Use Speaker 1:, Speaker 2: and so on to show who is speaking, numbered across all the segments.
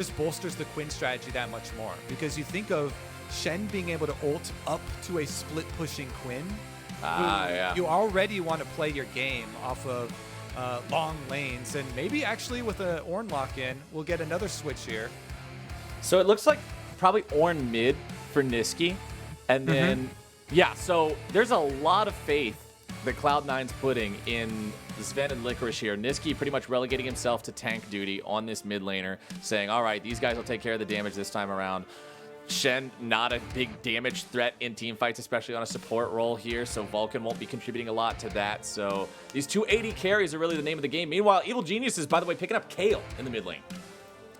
Speaker 1: just bolsters the Quinn strategy that much more, because you think of Shen being able to ult up to a split pushing Quinn.
Speaker 2: Yeah.
Speaker 1: You already want to play your game off of long lanes, and maybe actually with a Ornn lock in, we'll get another switch here.
Speaker 2: So it looks like probably Ornn mid for Nisqy, and then yeah. So there's a lot of faith that Cloud9's putting in Zven and Licorice here. Nisqy pretty much relegating himself to tank duty on this mid laner, saying, all right, these guys will take care of the damage this time around. Shen, not a big damage threat in team fights, especially on a support role here, so Vulcan won't be contributing a lot to that. So these 280 carries are really the name of the game. Meanwhile, Evil Geniuses, by the way, picking up Kayle in the mid lane.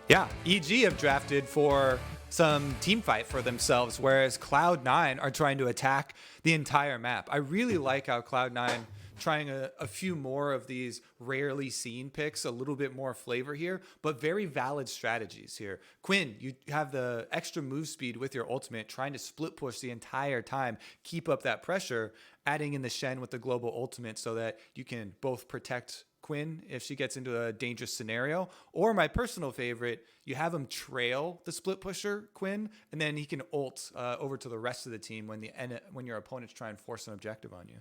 Speaker 1: Yeah, EG have drafted for some team fight for themselves, whereas Cloud9 are trying to attack the entire map. I really like how Cloud9 trying a few more of these rarely seen picks, a little bit more flavor here, but very valid strategies here. Quinn, you have the extra move speed with your ultimate, trying to split push the entire time, keep up that pressure, adding in the Shen with the global ultimate so that you can both protect Quinn if she gets into a dangerous scenario, or my personal favorite, you have him trail the split pusher Quinn, and then he can ult over to the rest of the team when your opponents try and force an objective on you.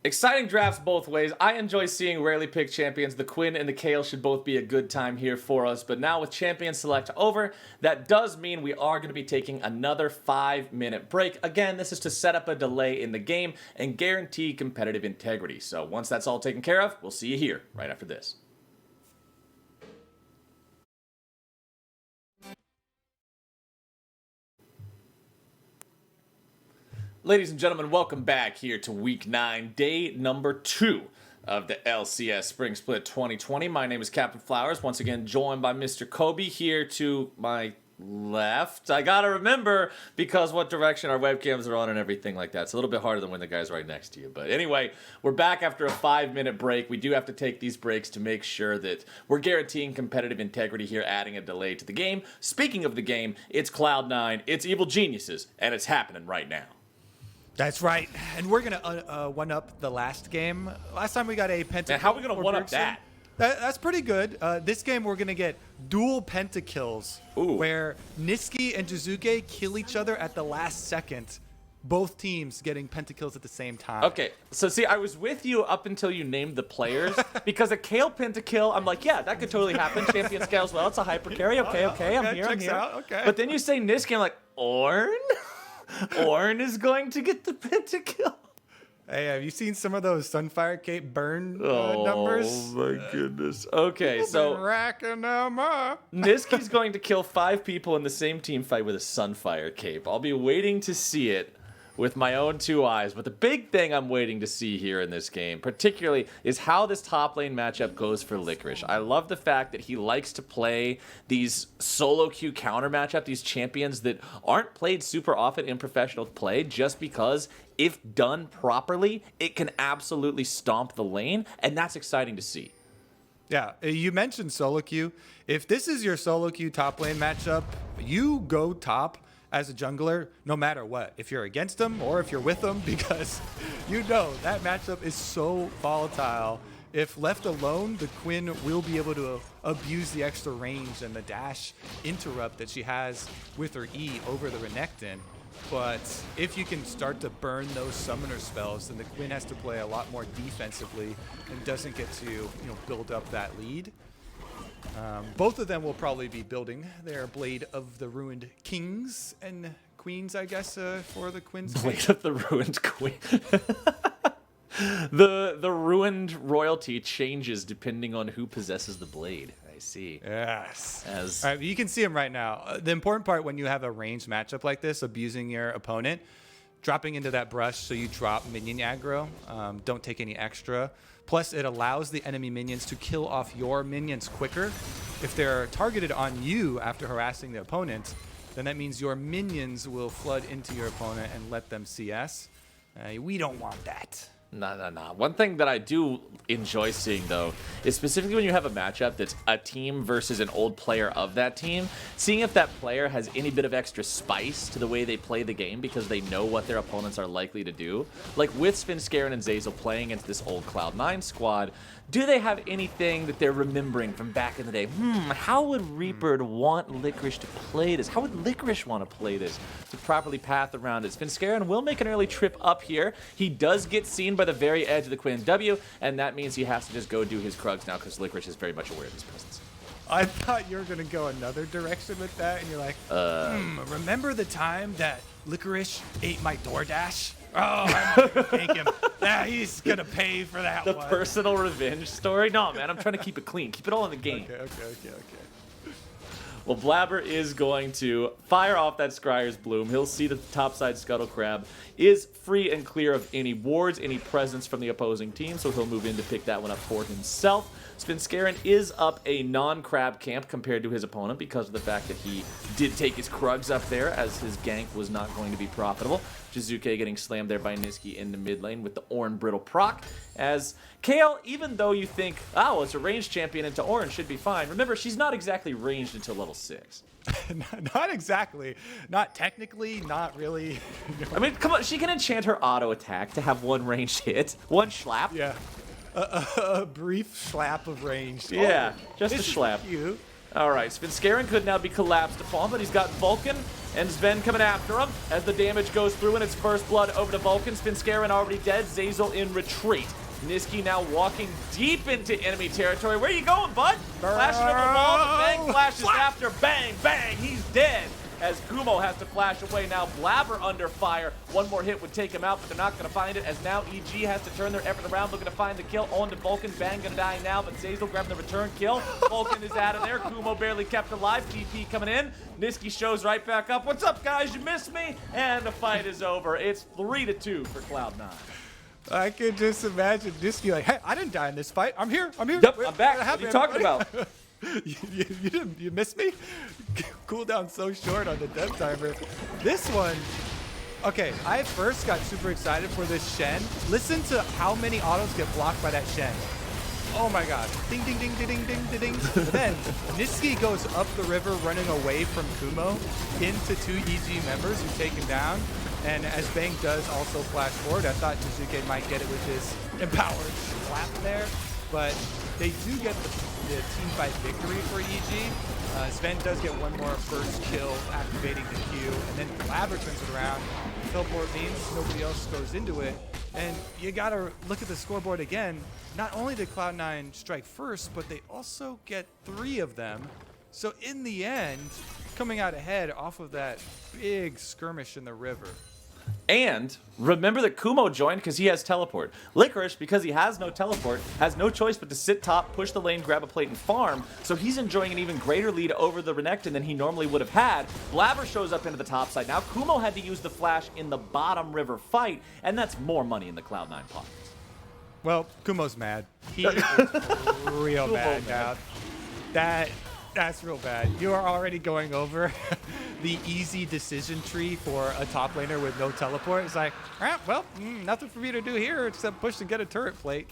Speaker 2: Exciting drafts both ways. I enjoy seeing rarely picked champions. The Quinn and the Kayle should both be a good time here for us. But now with Champion Select over, that does mean we are going to be taking another 5-minute break. Again, this is to set up a delay in the game and guarantee competitive integrity. So once that's all taken care of, we'll see you here right after this. Ladies and gentlemen, welcome back here to Week 9, day number 2 of the LCS Spring Split 2020. My name is Captain Flowers, once again joined by Mr. Kobe here to my left. I gotta remember, because what direction our webcams are on and everything like that. It's a little bit harder than when the guy's right next to you. But anyway, we're back after a 5-minute break. We do have to take these breaks to make sure that we're guaranteeing competitive integrity here, adding a delay to the game. Speaking of the game, it's Cloud9, it's Evil Geniuses, and it's happening right now.
Speaker 1: That's right, and we're gonna one-up the last game. Last time we got a pentakill.
Speaker 2: And how are we gonna one-up that?
Speaker 1: That's pretty good. This game we're gonna get dual pentakills, where Nisqy and Jiizuke kill each other at the last second. Both teams getting pentakills at the same time.
Speaker 2: Okay, so see, I was with you up until you named the players, because a Kayle pentakill, I'm like, yeah, that could totally happen. Champion scale as well. It's a hyper carry. Okay, I'm here.
Speaker 1: Okay.
Speaker 2: But then you say Nisqy, I'm like, Ornn? Ornn is going to get the pentakill.
Speaker 1: Hey, have you seen some of those Sunfire Cape burn numbers?
Speaker 2: Oh my goodness. Okay, so
Speaker 1: racking them up.
Speaker 2: Nisqy's going to kill 5 people in the same team fight with a Sunfire Cape. I'll be waiting to see it with my own 2 eyes. But the big thing I'm waiting to see here in this game, particularly, is how this top lane matchup goes for Licorice. I love the fact that he likes to play these solo queue counter matchup, these champions that aren't played super often in professional play, just because if done properly, it can absolutely stomp the lane, and that's exciting to see.
Speaker 1: Yeah, you mentioned solo queue. If this is your solo queue top lane matchup, you go top as a jungler, no matter what, if you're against them or if you're with them, because you know that matchup is so volatile. If left alone, the Quinn will be able to abuse the extra range and the dash interrupt that she has with her E over the Renekton. But if you can start to burn those summoner spells, then the Quinn has to play a lot more defensively and doesn't get to build up that lead. Both of them will probably be building their Blade of the Ruined Kings and Queens, I guess, for the Quinn's
Speaker 2: Blade of the Ruined Queen. The ruined royalty changes depending on who possesses the blade. I see.
Speaker 1: Yes.
Speaker 2: As
Speaker 1: all right, you can see him right now. The important part when you have a ranged matchup like this, abusing your opponent, dropping into that brush so you drop minion aggro. Don't take any extra. Plus, it allows the enemy minions to kill off your minions quicker. If they're targeted on you after harassing the opponent, then that means your minions will flood into your opponent and let them CS. We don't want that.
Speaker 2: Nah. One thing that I do enjoy seeing, though, is specifically when you have a matchup that's a team versus an old player of that team, seeing if that player has any bit of extra spice to the way they play the game because they know what their opponents are likely to do. Like with Svenskeren and Zeyzal playing against this old Cloud9 squad, do they have anything that they're remembering from back in the day? How would Reaper want Licorice to play this? How would Licorice want to play this to properly path around it? Svenskeren will make an early trip up here. He does get seen by the very edge of the Quinn W, and that means he has to just go do his Krugs now because Licorice is very much aware of his presence.
Speaker 1: I thought you were going to go another direction with that, and you're like, remember the time that Licorice ate my DoorDash? Oh, I'm going to thank him. He's going to pay for that
Speaker 2: The
Speaker 1: one.
Speaker 2: personal revenge story? No, man, I'm trying to keep it clean. Keep it all in the game.
Speaker 1: Okay.
Speaker 2: Well, Blaber is going to fire off that Scryer's Bloom. He'll see that the topside Scuttle Crab is free and clear of any wards, any presence from the opposing team, so he'll move in to pick that one up for himself. Svenskeren is up a non-crab camp compared to his opponent because of the fact that he did take his Krugs up there as his gank was not going to be profitable. Jiizuke getting slammed there by Nisqy in the mid lane with the Ornn Brittle proc. As Kayle, even though you think, oh, it's a ranged champion into Ornn, should be fine. Remember, she's not exactly ranged until level 6.
Speaker 1: Not exactly. Not technically, not really.
Speaker 2: I mean, come on, she can enchant her auto attack to have one ranged hit, one schlap.
Speaker 1: Yeah. A brief slap of range.
Speaker 2: Yeah, just a
Speaker 1: this is
Speaker 2: schlap.
Speaker 1: cute.
Speaker 2: All right, Svenskeren could now be collapsed upon, but he's got Vulcan and Zven coming after him as the damage goes through and it's first blood over to Vulcan. Svenskeren already dead, Zeyzal in retreat. Nisqy now walking deep into enemy territory. Where you going, bud? Flashing over the wall, but bang flashes after bang, bang, he's dead. As Kumo has to flash away now. Blaber under fire. One more hit would take him out, but they're not going to find it as now EG has to turn their effort around, looking to find the kill. On to Vulcan. Bang going to die now, but Zeyzal grabbing the return kill. Vulcan is out of there. Kumo barely kept alive. TP coming in. Nisqy shows right back up. What's up, guys? You missed me? And the fight is over. It's 3-2 for Cloud9.
Speaker 1: I could just imagine Nisqy like, hey, I didn't die in this fight. I'm here.
Speaker 2: Yep, I'm back. What are you talking about?
Speaker 1: You missed me? Cooldown so short on the death timer. This one, okay, I first got super excited for this Shen. Listen to how many autos get blocked by that Shen. Oh my god. Ding, ding, ding, ding, ding, ding, ding. Then Nisqy goes up the river running away from Kumo into 2 EG members who take him down. And as Bang does also flash forward, I thought Jiizuke might get it with his empowered slap there. But they do get the team fight victory for EG. Zven does get one more first kill, activating the Q, and then Blaber turns it around. Teleport means nobody else goes into it. And you gotta look at the scoreboard again. Not only did Cloud9 strike first, but they also get 3 of them. So in the end, coming out ahead off of that big skirmish in the river.
Speaker 2: And remember that Kumo joined because he has teleport. Licorice, because he has no teleport, has no choice but to sit top, push the lane, grab a plate, and farm. So he's enjoying an even greater lead over the Renekton than he normally would have had. Blaber shows up into the top side. Now Kumo had to use the flash in the bottom river fight, and that's more money in the Cloud9 pockets.
Speaker 1: Well, Kumo's mad. He is real mad now. That's real bad. You are already going over the easy decision tree for a top laner with no teleport. It's like, well, nothing for me to do here except push and get a turret plate.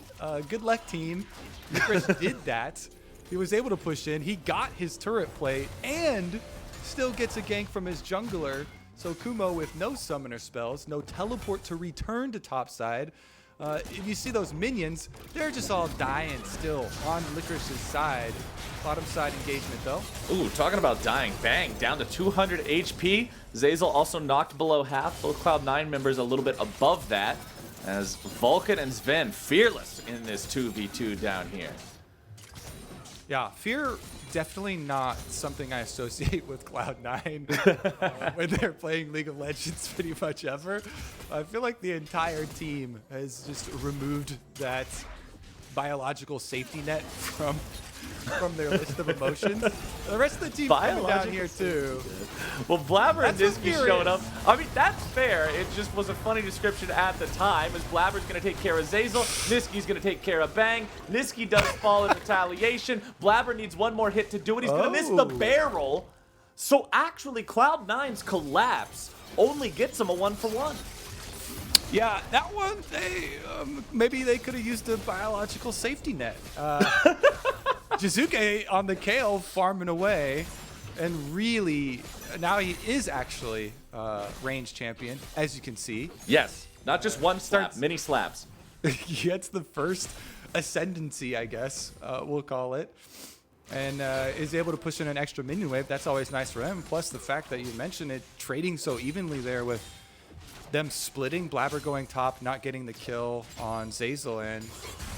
Speaker 1: Good luck, team. Chris did that. He was able to push in. He got his turret plate and still gets a gank from his jungler. So Kumo with no summoner spells, no teleport to return to topside. If you see those minions, they're just all dying still on Licorice's side. Bottom side engagement though.
Speaker 2: Ooh, talking about dying. Bang, down to 200 HP. Zeyzal also knocked below half. Both Cloud9 members a little bit above that. As Vulcan and Zven fearless in this 2v2 down here.
Speaker 1: Yeah, fear definitely not something I associate with Cloud9 when they're playing League of Legends pretty much ever. I feel like the entire team has just removed that biological safety net from their list of emotions. The rest of the team coming down here too.
Speaker 2: Well, Blaber and
Speaker 1: That's
Speaker 2: Nisqy showing up. I mean, that's fair. It just was a funny description at the time, as Blaber's going to take care of Zeyzal, Nisqy's going to take care of Bang. Nisqy does fall in retaliation. Blaber needs one more hit to do it. He's going to miss the barrel. So actually, Cloud9's collapse only gets him a 1-for-1.
Speaker 1: Yeah, that one, maybe they could have used a biological safety net. Jiizuke on the Kayle farming away, and really, now he is actually range champion, as you can see.
Speaker 2: Yes, not just one slap, many slaps.
Speaker 1: He gets the first ascendancy, I guess, we'll call it, and is able to push in an extra minion wave. That's always nice for him. Plus the fact that you mentioned it, trading so evenly there with them splitting, Blaber going top, not getting the kill on Zeyzal, and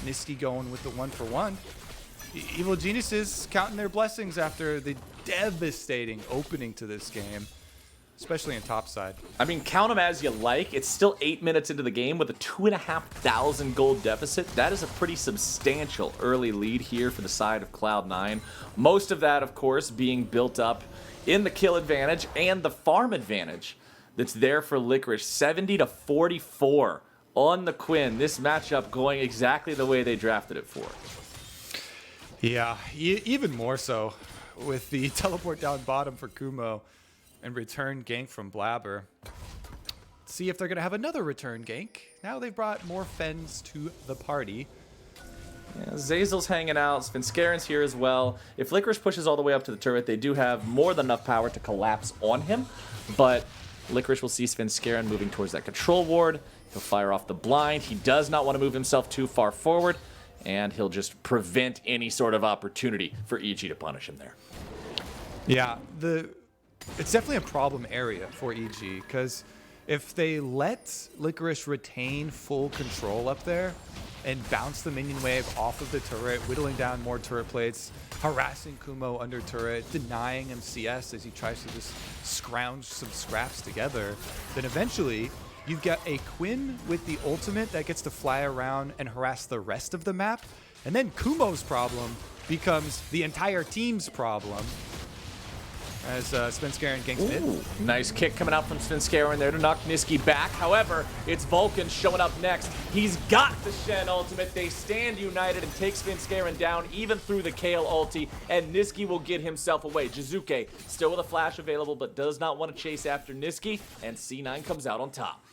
Speaker 1: Nisqy going with the 1-for-1. Evil Geniuses counting their blessings after the devastating opening to this game, especially in topside.
Speaker 2: I mean, count them as you like. It's still 8 minutes into the game with a 2,500 gold deficit. That is a pretty substantial early lead here for the side of Cloud9. Most of that, of course, being built up in the kill advantage and the farm advantage that's there for Licorice. 70-44 on the Quinn. This matchup going exactly the way they drafted it for.
Speaker 1: Yeah, even more so with the teleport down bottom for Kumo and return gank from Blaber. See if they're going to have another return gank. Now they've brought more Fens to the party.
Speaker 2: Yeah, Zeyzal's hanging out. Svenskeren's here as well. If Licorice pushes all the way up to the turret, they do have more than enough power to collapse on him. But Licorice will see Svenskeren moving towards that control ward. He'll fire off the blind. He does not want to move himself too far forward, and he'll just prevent any sort of opportunity for EG to punish him there.
Speaker 1: Yeah, it's definitely a problem area for EG, because if they let Licorice retain full control up there and bounce the minion wave off of the turret, whittling down more turret plates, harassing Kumo under turret, denying him CS as he tries to just scrounge some scraps together, then eventually you get a Quinn with the ultimate that gets to fly around and harass the rest of the map, and then Kumo's problem becomes the entire team's problem. As Svenskeren ganks mid.
Speaker 2: Nice kick coming out from Svenskeren there to knock Nisqy back. However, it's Vulcan showing up next. He's got the Shen ultimate. They stand united and take Svenskeren down even through the Kayle ulti, and Nisqy will get himself away. Jiizuke still with a flash available, but does not want to chase after Nisqy, and C9 comes out on top.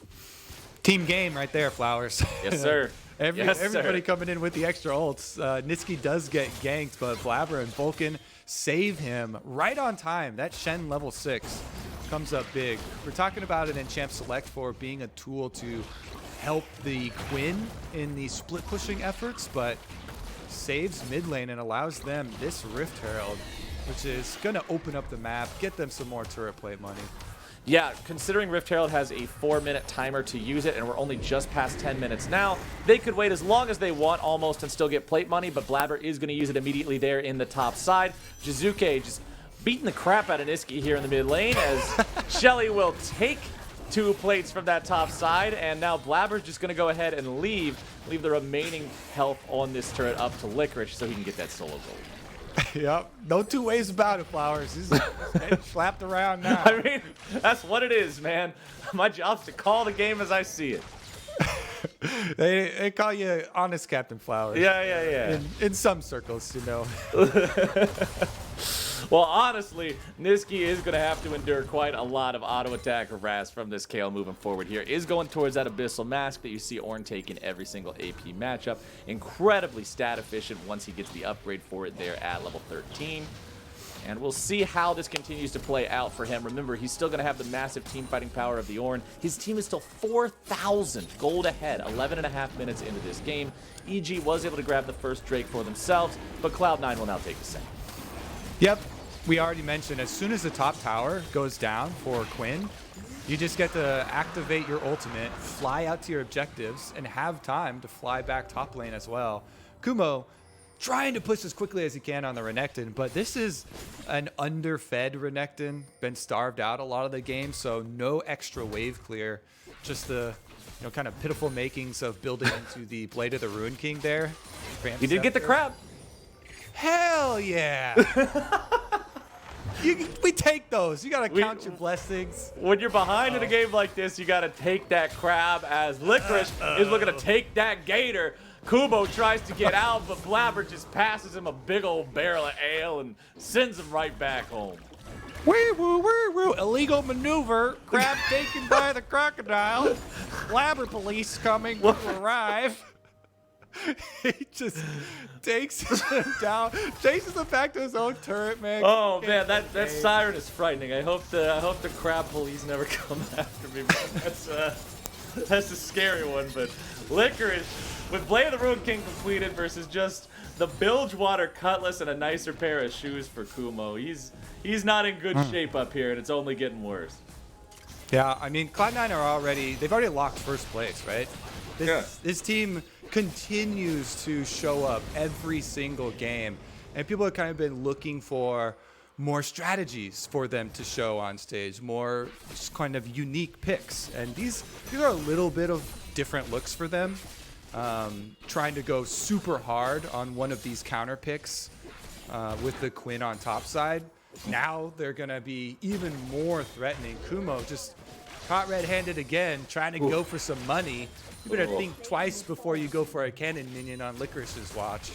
Speaker 1: Team game right there, Flowers.
Speaker 2: Yes, sir.
Speaker 1: Everybody coming in with the extra ults. Nisqy does get ganked, but Blaber and Vulcan save him right on time. That Shen level 6 comes up big. We're talking about it in Champ Select for being a tool to help the Quinn in the split pushing efforts, but saves mid lane and allows them this Rift Herald, which is going to open up the map, get them some more turret plate money.
Speaker 2: Yeah, considering Rift Herald has a 4-minute timer to use it, and we're only just past 10 minutes now, they could wait as long as they want almost and still get plate money, but Blaber is going to use it immediately there in the top side. Jiizuke just beating the crap out of Nisqy here in the mid lane as Shelly will take 2 plates from that top side, and now Blaber's just going to go ahead and leave the remaining health on this turret up to Licorice so he can get that solo gold.
Speaker 1: Yep, no two ways about it, Flowers. He's getting slapped around now.
Speaker 2: I mean, that's what it is, man. My job's to call the game as I see it.
Speaker 1: They call you Honest Captain Flowers.
Speaker 2: Yeah.
Speaker 1: In some circles, you know.
Speaker 2: Well, honestly, Nisqy is going to have to endure quite a lot of auto attack harass from this Kayle moving forward here. Is going towards that Abyssal Mask that you see Ornn take in every single AP matchup. Incredibly stat efficient once he gets the upgrade for it there at level 13. And we'll see how this continues to play out for him. Remember, he's still going to have the massive team fighting power of the Ornn. His team is still 4,000 gold ahead, 11.5 minutes into this game. EG was able to grab the first Drake for themselves, but Cloud9 will now take the second.
Speaker 1: Yep, we already mentioned as soon as the top tower goes down for Quinn, you just get to activate your ultimate, fly out to your objectives, and have time to fly back top lane as well. Kumo trying to push as quickly as he can on the Renekton, but this is an underfed Renekton, been starved out a lot of the game, so no extra wave clear. Just the kind of pitiful makings of building into the Blade of the Ruin King there.
Speaker 2: He did get the crab.
Speaker 1: Hell yeah! We take those. You gotta count your blessings.
Speaker 2: When you're behind in a game like this, you gotta take that crab as Licorice is looking to take that gator. Kumo tries to get out, but Blaber just passes him a big old barrel of ale and sends him right back home.
Speaker 1: Woo, woo, woo, woo. Illegal maneuver. Crab taken by the crocodile. Blaber police coming to arrive. He just takes him down, chases him back to his own turret, man.
Speaker 2: Oh man, that siren is frightening. I hope the crab police never come after me. That's a scary one. But Licorice with Blade of the Ruined King completed versus just the Bilgewater Cutlass and a nicer pair of shoes for Kumo. He's not in good shape up here, and it's only getting worse.
Speaker 1: Yeah, I mean, Cloud9 they've already locked first place, right? This team continues to show up every single game, and people have kind of been looking for more strategies for them to show on stage, more just kind of unique picks, and these are a little bit of different looks for them. Trying to go super hard on one of these counter picks with the Quinn on top side. Now they're gonna be even more threatening. Kumo just caught red-handed again, trying to go for some money. You better think twice before you go for a cannon minion on Licorice's watch.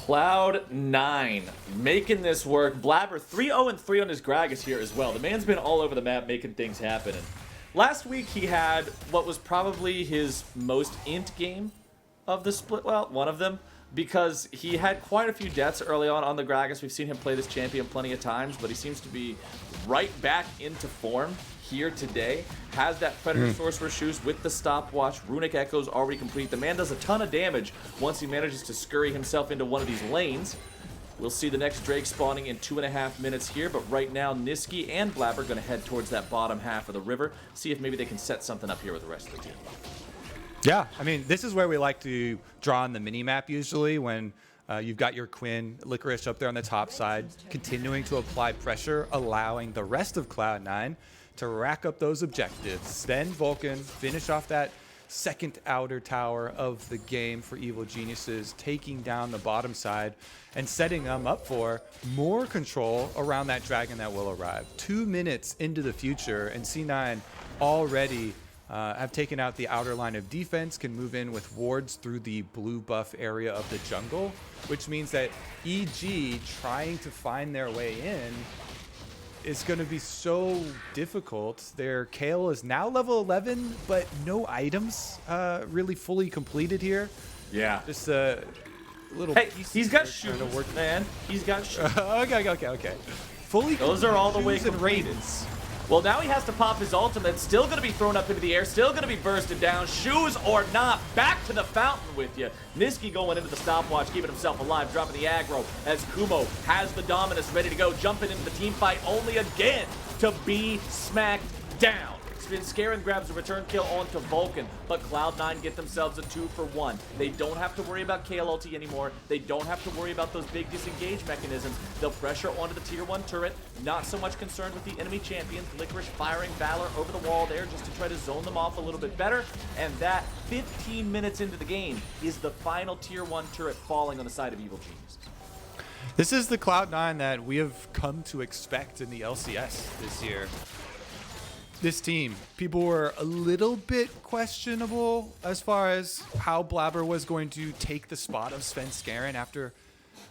Speaker 2: Cloud9 making this work. Blaber 3-0-3 on his Gragas here as well. The man's been all over the map making things happen. And last week he had what was probably his most int game of the split. Well, one of them, because he had quite a few deaths early on the Gragas. We've seen him play this champion plenty of times, but he seems to be right back into form here today. Has that Predator Sorcerer shoes with the stopwatch. Runic Echo's already complete. The man does a ton of damage once he manages to scurry himself into one of these lanes. We'll see the next Drake spawning in 2.5 minutes here, but right now Nisqy and Blaber going to head towards that bottom half of the river, see if maybe they can set something up here with the rest of the team.
Speaker 1: Yeah, I mean, this is where we like to draw on the mini-map usually, when you've got your Quinn, Licorice up there on the top side, continuing to apply pressure, allowing the rest of Cloud9 to rack up those objectives. Then Vulcan finish off that second outer tower of the game for Evil Geniuses, taking down the bottom side and setting them up for more control around that dragon that will arrive. 2 minutes into the future, and C9 already have taken out the outer line of defense, can move in with wards through the blue buff area of the jungle, which means that EG trying to find their way in is going to be so difficult. Their Kayle is now level 11, but no items really fully completed here.
Speaker 2: Yeah.
Speaker 1: Just a little
Speaker 2: Hey, he's got shoes, man. He's got shoes.
Speaker 1: Okay. Fully
Speaker 2: Those are all the way
Speaker 1: shoes and
Speaker 2: completed.
Speaker 1: raidens.
Speaker 2: Well, now he has to pop his ultimate. Still going to be thrown up into the air. Still going to be bursted down. Shoes or not. Back to the fountain with you. Nisqy going into the stopwatch, keeping himself alive, dropping the aggro as Kumo has the Dominus ready to go. Jumping into the team fight only again to be smacked down. Svenskeren grabs a return kill onto Vulcan, but Cloud9 get themselves a 2-for-1. They don't have to worry about Kayle ulti anymore. They don't have to worry about those big disengage mechanisms. They'll pressure onto the tier 1 turret. Not so much concerned with the enemy champions. Licorice firing Valor over the wall there just to try to zone them off a little bit better. And that 15 minutes into the game is the final tier 1 turret falling on the side of Evil Geniuses.
Speaker 1: This is the Cloud9 that we have come to expect in the LCS this year. This team, people were a little bit questionable as far as how Blaber was going to take the spot of Svenskeren after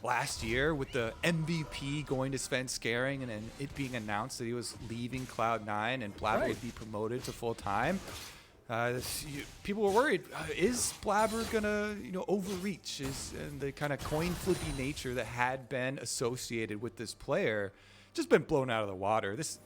Speaker 1: last year, with the MVP going to Svenskeren and then it being announced that he was leaving Cloud9 and Blaber would be promoted to full-time. People were worried, is Blaber gonna overreach? And the kind of coin flippy nature that had been associated with this player just been blown out of the water. This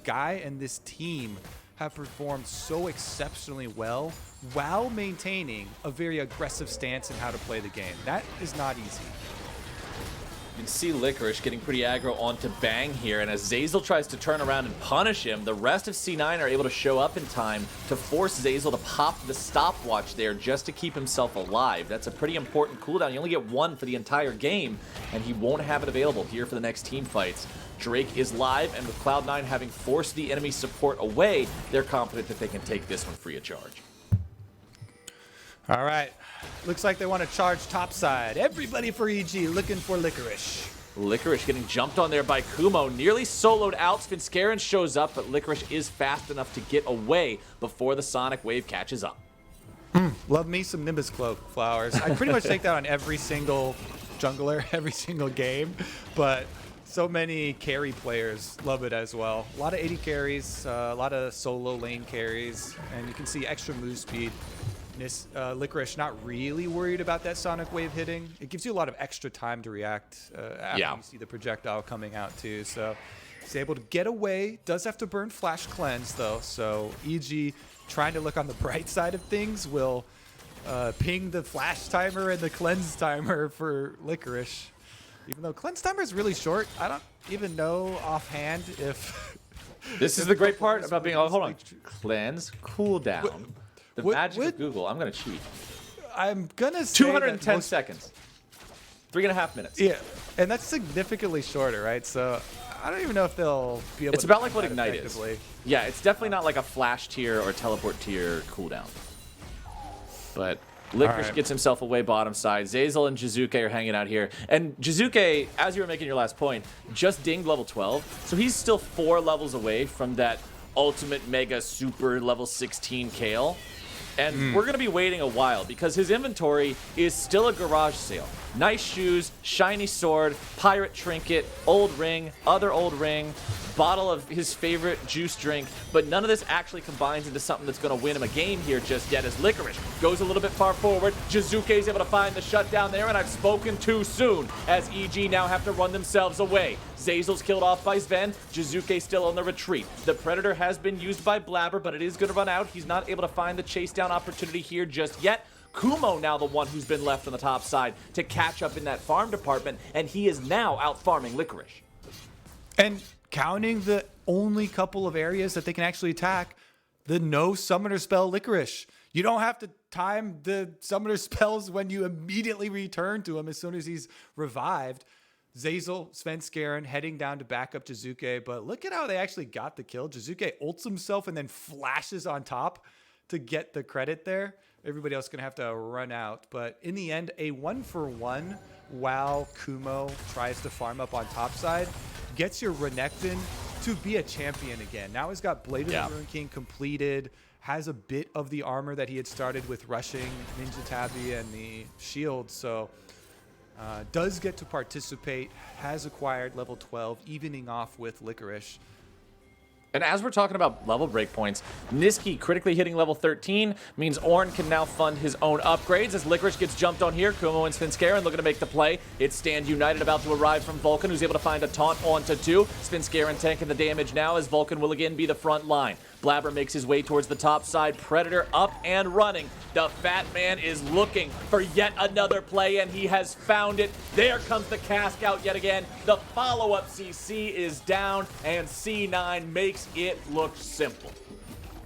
Speaker 1: guy and this team have performed so exceptionally well while maintaining a very aggressive stance in how to play the game. That is not easy.
Speaker 2: You can see Licorice getting pretty aggro onto Bang here, and as Zeyzal tries to turn around and punish him, the rest of C9 are able to show up in time to force Zeyzal to pop the stopwatch there just to keep himself alive. That's a pretty important cooldown. You only get one for the entire game, and he won't have it available here for the next team fights. Drake is live, and with Cloud9 having forced the enemy support away, they're confident that they can take this one free of charge.
Speaker 1: All right. Looks like they want to charge topside. Everybody for EG looking for Licorice.
Speaker 2: Licorice getting jumped on there by Kumo. Nearly soloed out. Svenskeren shows up, but Licorice is fast enough to get away before the Sonic Wave catches up.
Speaker 1: Love me some Nimbus Cloak flowers. I pretty much take that on every single jungler, every single game. But So many carry players love it as well. A lot of 80 carries, a lot of solo lane carries, and you can see extra move speed. Licorice not really worried about that Sonic Wave hitting. It gives you a lot of extra time to react after you see the projectile coming out too. So he's able to get away. Does have to burn Flash Cleanse though. So EG, trying to look on the bright side of things, will ping the Flash timer and the Cleanse timer for Licorice. Even though Cleanse timer is really short, I don't even know offhand if...
Speaker 2: This is the great part about being... Oh, hold on. Cleanse, cooldown. The magic of Google. I'm going to cheat.
Speaker 1: I'm going to say
Speaker 2: 210 seconds. 3.5 minutes.
Speaker 1: Yeah, and that's significantly shorter, right? So I don't even know if they'll be able to...
Speaker 2: It's about like what Ignite is.
Speaker 1: effectively.
Speaker 2: Yeah, it's definitely not like a flash tier or teleport tier cooldown. But Licorice gets himself away bottom side. Zeyzal and Jiizuke are hanging out here. And Jiizuke, as you were making your last point, just dinged level 12. So he's still 4 levels away from that ultimate mega super level 16 Kayle. And we're going to be waiting a while because his inventory is still a garage sale. Nice shoes, shiny sword, pirate trinket, old ring, other old ring, bottle of his favorite juice drink, but none of this actually combines into something that's going to win him a game here just yet as Licorice goes a little bit far forward. Jiizuke is able to find the shutdown there, and I've spoken too soon as EG now have to run themselves away. Zeyzal's killed off by Zven. Jiizuke still on the retreat. The Predator has been used by Blaber, but it is going to run out. He's not able to find the chase down opportunity here just yet. Kumo now the one who's been left on the top side to catch up in that farm department, and he is now out farming Licorice.
Speaker 1: And counting the only couple of areas that they can actually attack, the no summoner spell Licorice. You don't have to time the summoner spells when you immediately return to him as soon as he's revived. Zeyzal, Svenskeren heading down to back up Jiizuke, but look at how they actually got the kill. Jiizuke ults himself and then flashes on top to get the credit there. Everybody else is going to have to run out, but in the end, a 1-for-1 while Kumo tries to farm up on top side, gets your Renekton to be a champion again. Now he's got Blade of the Ruin King completed, has a bit of the armor that he had started with rushing Ninja Tabby and the shield, so does get to participate, has acquired level 12, evening off with Licorice.
Speaker 2: And as we're talking about level breakpoints, Nisqy critically hitting level 13 means Ornn can now fund his own upgrades. As Licorice gets jumped on here, Kumo and Svenskeren looking to make the play. It's Stand United about to arrive from Vulcan, who's able to find a taunt onto 2. Svenskeren tanking the damage now as Vulcan will again be the front line. Blaber makes his way towards the top side. Predator up and running. The fat man is looking for yet another play, and he has found it. There comes the cask out yet again. The follow-up CC is down, and C9 makes it look simple.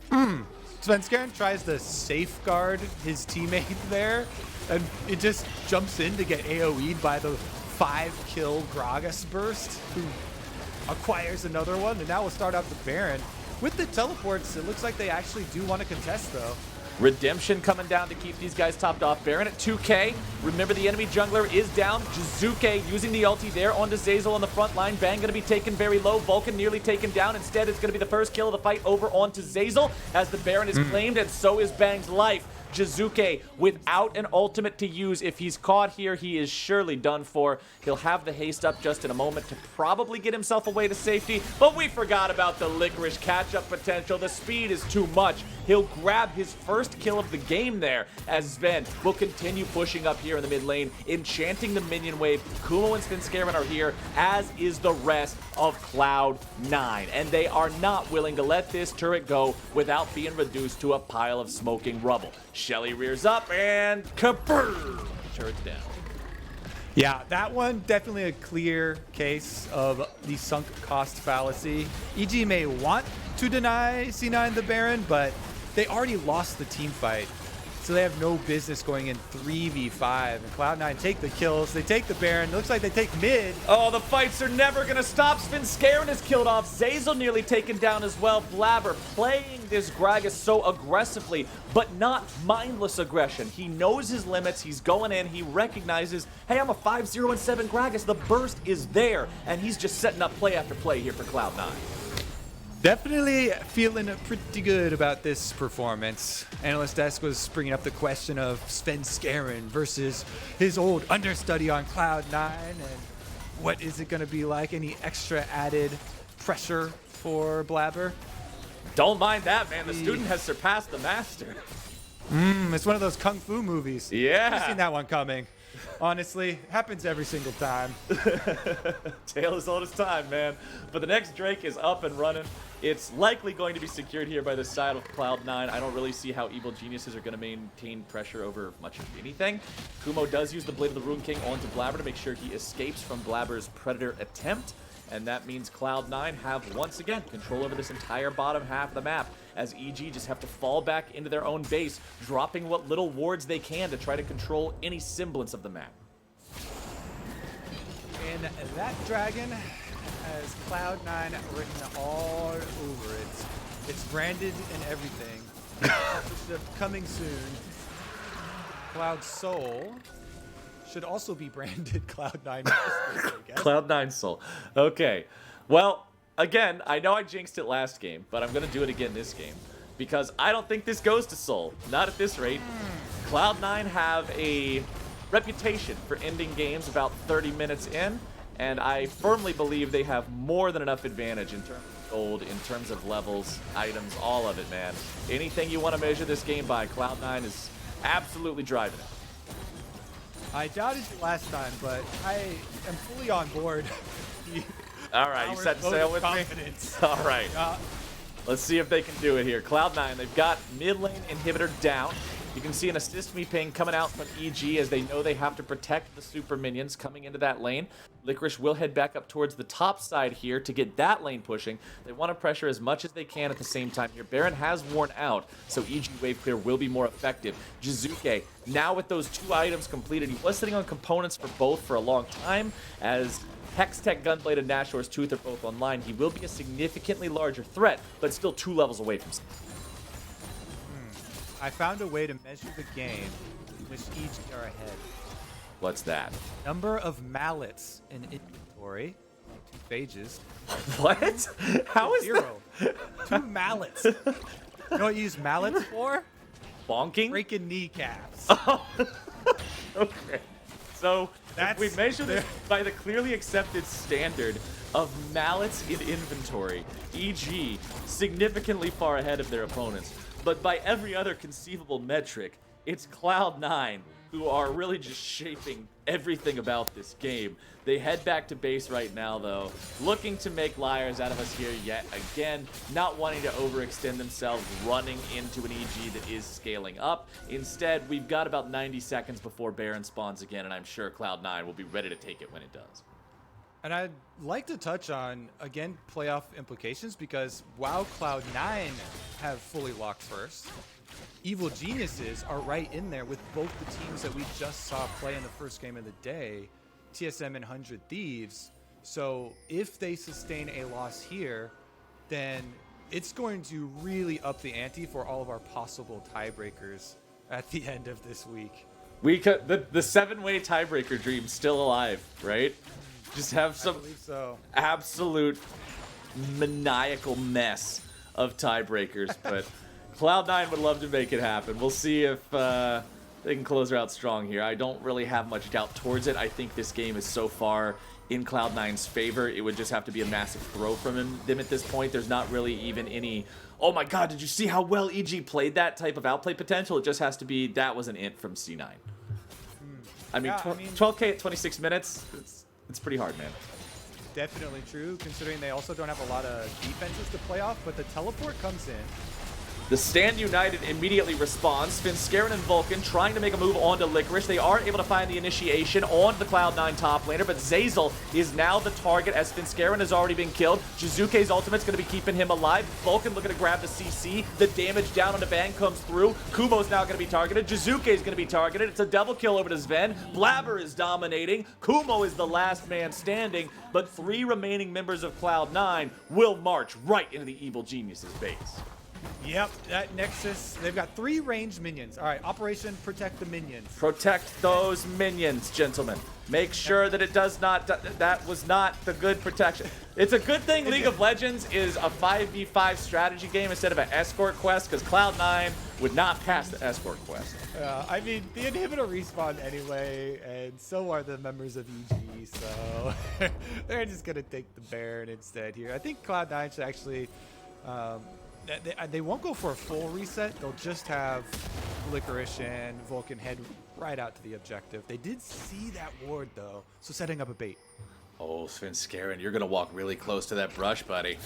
Speaker 1: Svenskeren tries to safeguard his teammate there, and it just jumps in to get AoE'd by the 5-kill Gragas burst, who acquires another one, and now we'll start out the Baron. With the teleports, it looks like they actually do want to contest, though.
Speaker 2: Redemption coming down to keep these guys topped off. Baron at 2K. Remember, the enemy jungler is down. Jiizuke using the ulti there onto Zeyzal on the front line. Bang going to be taken very low. Vulcan nearly taken down. Instead, it's going to be the first kill of the fight over onto Zeyzal as the Baron is claimed, and so is Bang's life. Jiizuke without an ultimate to use. If he's caught here, he is surely done for. He'll have the haste up just in a moment to probably get himself away to safety, but we forgot about the Licorice catch-up potential. The speed is too much. He'll grab his first kill of the game there as Zven will continue pushing up here in the mid lane, enchanting the minion wave. Kumo and Svenskeren are here, as is the rest of Cloud9, and they are not willing to let this turret go without being reduced to a pile of smoking rubble. Shelly rears up and kaboom! Turret's down.
Speaker 1: Yeah, that one definitely a clear case of the sunk cost fallacy. EG may want to deny C9 the Baron, but they already lost the team fight. So they have no business going in 3v5. And Cloud9 take the kills. They take the Baron. It looks like they take mid.
Speaker 2: Oh, the fights are never going to stop. Svenskeren is killed off. Zeyzal nearly taken down as well. Blaber playing this Gragas so aggressively, but not mindless aggression. He knows his limits. He's going in. He recognizes, hey, I'm a 5-0-7 Gragas. The burst is there. And he's just setting up play after play here for Cloud9.
Speaker 1: Definitely feeling pretty good about this performance. Analyst Desk was bringing up the question of Svenskeren versus his old understudy on Cloud9, and What is it going to be like? Any extra added pressure for Blaber?
Speaker 2: Don't mind that, man. The student has surpassed the master.
Speaker 1: It's one of those kung fu movies.
Speaker 2: Yeah.
Speaker 1: I've seen that one coming. Honestly, happens every single time.
Speaker 2: Tale as old as time, man. But the next Drake is up and running. It's likely going to be secured here by the side of Cloud9. I don't really see how Evil Geniuses are going to maintain pressure over much of anything. Kumo does use the Blade of the Rune King onto Blaber to make sure he escapes from Blaber's Predator attempt. And that means Cloud9 have, once again, control over this entire bottom half of the map, as EG just have to fall back into their own base, dropping what little wards they can to try to control any semblance of the map.
Speaker 1: And that dragon has Cloud9 written all over it. It's branded and everything. Coming soon. Cloud Soul should also be branded Cloud9.
Speaker 2: Cloud9 Soul. Okay. Well, again, I know I jinxed it last game, but I'm going to do it again this game. Because I don't think this goes to Soul. Not at this rate. Cloud9 have a reputation for ending games about 30 minutes in. And I firmly believe they have more than enough advantage in terms of gold, in terms of levels, items, all of it, man. Anything you want to measure this game by, Cloud9 is absolutely driving it.
Speaker 1: I doubted you last time, but I am fully on board.
Speaker 2: All right, you set sail with
Speaker 1: confidence.
Speaker 2: me? All right. Let's see if they can do it here. Cloud9, they've got mid lane inhibitor down. You can see an assist me ping coming out from EG as they know they have to protect the super minions coming into that lane. Licorice will head back up towards the top side here to get that lane pushing. They want to pressure as much as they can at the same time here. Baron has worn out, so EG wave clear will be more effective. Jiizuke, now with those two items completed, he was sitting on components for both for a long time. As Hextech, Gunblade, and Nashor's Tooth are both online, he will be a significantly larger threat, but still 2 levels away from something.
Speaker 1: I found a way to measure the game in which each are ahead.
Speaker 2: What's that?
Speaker 1: Number of mallets in inventory. 2 phages.
Speaker 2: What? How is
Speaker 1: 0. 2 mallets. You know what you use mallets for?
Speaker 2: Bonking?
Speaker 1: Breaking kneecaps.
Speaker 2: Oh. Okay. So if we measure this by the clearly accepted standard of mallets in inventory, EG significantly far ahead of their opponents. But by every other conceivable metric, it's Cloud9 who are really just shaping everything about this game. They head back to base right now, though, looking to make liars out of us here yet again, not wanting to overextend themselves, running into an EG that is scaling up. Instead, we've got about 90 seconds before Baron spawns again, and I'm sure Cloud9 will be ready to take it when it does.
Speaker 1: And I'd like to touch on, again, playoff implications, because while Cloud9 have fully locked first, Evil Geniuses are right in there with both the teams that we just saw play in the first game of the day, TSM and 100 Thieves. So if they sustain a loss here, then it's going to really up the ante for all of our possible tiebreakers at the end of this week.
Speaker 2: We could, the 7-way tiebreaker dream's still alive, right? Just have some absolute maniacal mess of tiebreakers, but Cloud9 would love to make it happen. We'll see if they can close her out strong here. I don't really have much doubt towards it. I think this game is so far in Cloud9's favor. It would just have to be a massive throw from them at this point. There's not really even any, oh my god, did you see how well EG played that type of outplay potential? It just has to be, that was an int from C9. I mean, 12K at 26 minutes, it's pretty hard, man.
Speaker 1: Definitely true, considering they also don't have a lot of defenses to play off, but the teleport comes in.
Speaker 2: The Stand United immediately responds. Svenskeren and Vulcan trying to make a move onto Licorice. They are able to find the initiation on the Cloud9 top laner, but Zeyzal is now the target as Svenskeren has already been killed. Jiizuke's ultimate's going to be keeping him alive. Vulcan looking to grab the CC. The damage down on the ban comes through. Kumo's now going to be targeted. Jiizuke's going to be targeted. It's a double kill over to Zven. Blaber is dominating. Kumo is the last man standing, but 3 remaining members of Cloud9 will march right into the Evil Geniuses base.
Speaker 1: Yep, that Nexus, they've got 3 ranged minions. All right, Operation Protect the Minions.
Speaker 2: Protect those minions, gentlemen. Make sure that it does not, that was not the good protection. It's a good thing League of Legends is a 5v5 strategy game instead of an escort quest, because Cloud9 would not pass the escort quest.
Speaker 1: I mean, the inhibitor respawn anyway, and so are the members of EG, so they're just going to take the Baron instead here. I think Cloud9 should actually, they won't go for a full reset. They'll just have Licorice and Vulcan head right out to the objective. They did see that ward, though, so setting up a bait.
Speaker 2: Oh, Svenskeren, you're going to walk really close to that brush, buddy.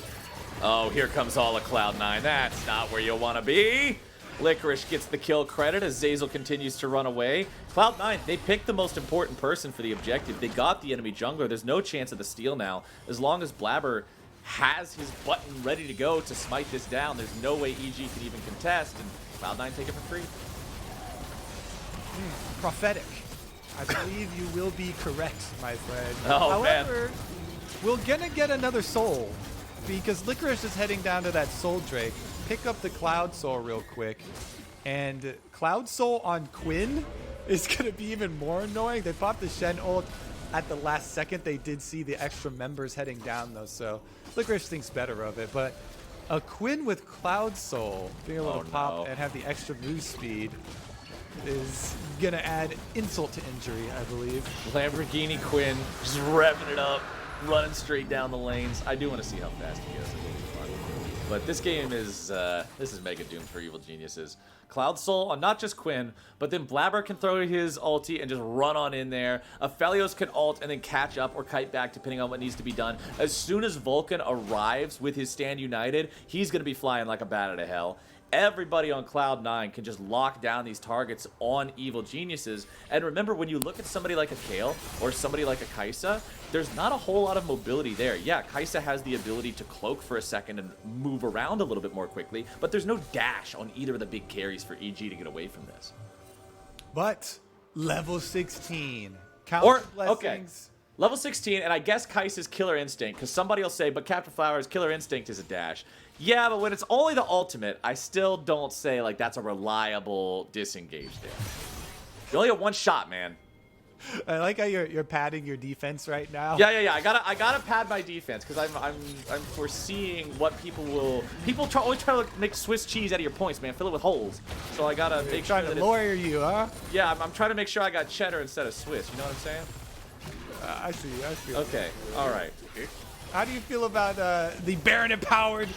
Speaker 2: Oh, here comes all of Cloud9. That's not where you want to be. Licorice gets the kill credit as Zeyzal continues to run away. Cloud9, they picked the most important person for the objective. They got the enemy jungler. There's no chance of the steal now. As long as Blaber has his button ready to go to smite this down, there's no way EG can even contest, and Cloud9 take it for free.
Speaker 1: Prophetic. I believe you will be correct, my friend.
Speaker 2: Oh,
Speaker 1: however, we're gonna get another soul because Licorice is heading down to that soul Drake. Pick up the Cloud Soul real quick, and Cloud Soul on Quinn is gonna be even more annoying. They popped the Shen ult at the last second. They did see the extra members heading down though, so Licorice thinks better of it. But a Quinn with Cloud Soul being able to pop and have the extra move speed is gonna add insult to injury, I believe.
Speaker 2: Lamborghini Quinn just revving it up, running straight down the lanes. I do want to see how fast he is. It will be fun. But this game is this is mega doomed for evil geniuses. Cloud Soul on not just Quinn, but then Blaber can throw his ulti and just run on in there. Aphelios can ult and then catch up or kite back depending on what needs to be done. As soon as Vulcan arrives with his stand united, he's going to be flying like a bat out of hell. Everybody on Cloud9 can just lock down these targets on evil geniuses. And remember, when you look at somebody like a Kayle or somebody like a Kaisa, there's not a whole lot of mobility there. Yeah, Kaisa has the ability to cloak for a second and move around a little bit more quickly, but there's no dash on either of the big carries for EG to get away from this.
Speaker 1: But level 16. Count blessings.
Speaker 2: Okay. Level 16, and I guess Kaisa's Killer Instinct, because somebody will say, but Captain Flowers, Killer Instinct is a dash. Yeah, but when it's only the ultimate, I still don't say, like, that's a reliable disengage there. You only have one shot, man.
Speaker 1: I like how you're padding your defense right now.
Speaker 2: Yeah. I gotta pad my defense, because I'm foreseeing what people will... always try to make Swiss cheese out of your points, man. Fill it with holes. So I gotta make sure that
Speaker 1: trying to lawyer you, huh?
Speaker 2: Yeah, I'm trying to make sure I got cheddar instead of Swiss. You know what I'm saying?
Speaker 1: I see.
Speaker 2: Okay, all right.
Speaker 1: How do you feel about the Baron-empowered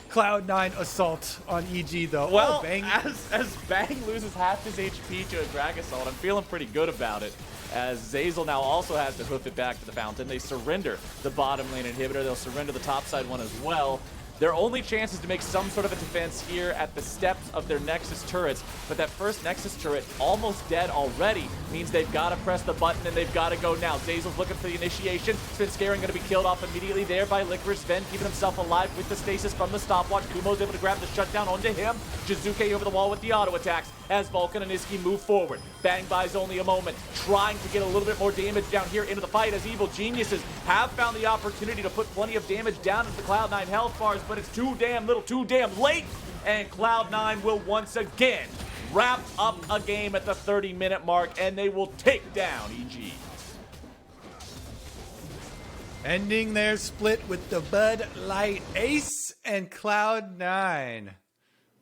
Speaker 1: Cloud9 assault on EG, though?
Speaker 2: Well,
Speaker 1: Bang.
Speaker 2: as Bang loses half his HP to a Gragas ult, I'm feeling pretty good about it. As Zeyzal now also has to hoof it back to the fountain. They surrender the bottom lane inhibitor. They'll surrender the top side one as well. Their only chance is to make some sort of a defense here at the steps of their Nexus turrets, but that first Nexus turret, almost dead already, means they've got to press the button and they've got to go now. Zeyzal's looking for the initiation. Svenskeren going to be killed off immediately there by Licorice. Zven keeping himself alive with the stasis from the stopwatch. Kumo's able to grab the shutdown onto him. Jiizuke over the wall with the auto attacks as Vulcan and Nisqy move forward. Bang buys only a moment, trying to get a little bit more damage down here into the fight as evil geniuses have found the opportunity to put plenty of damage down into the Cloud9 health bars, but it's too damn little, too damn late, and Cloud9 will once again wrap up a game at the 30-minute mark, and they will take down EG.
Speaker 1: Ending their split with the Bud Light Ace and Cloud9.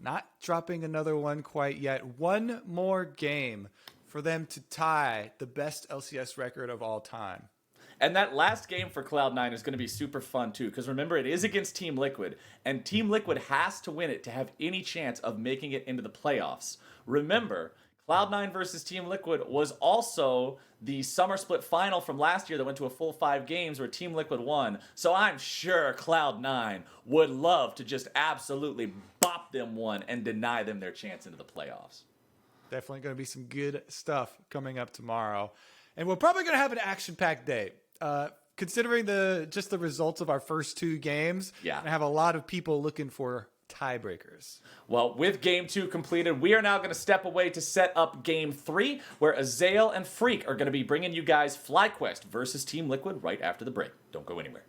Speaker 1: Not dropping another one quite yet. One more game for them to tie the best LCS record of all time.
Speaker 2: And that last game for Cloud9 is going to be super fun too, because remember, it is against Team Liquid, and Team Liquid has to win it to have any chance of making it into the playoffs. Remember, Cloud9 versus Team Liquid was also the summer split final from last year that went to a full 5 games where Team Liquid won. So I'm sure Cloud9 would love to just absolutely bop them one and deny them their chance into the playoffs.
Speaker 1: Definitely going to be some good stuff coming up tomorrow. And we're probably going to have an action-packed day. Considering just the results of our first 2 games,
Speaker 2: yeah,
Speaker 1: I have a lot of people looking for tiebreakers.
Speaker 2: Well, with Game 2 completed, we are now going to step away to set up Game 3, where Zeyzal and Freak are going to be bringing you guys FlyQuest versus Team Liquid right after the break. Don't go anywhere.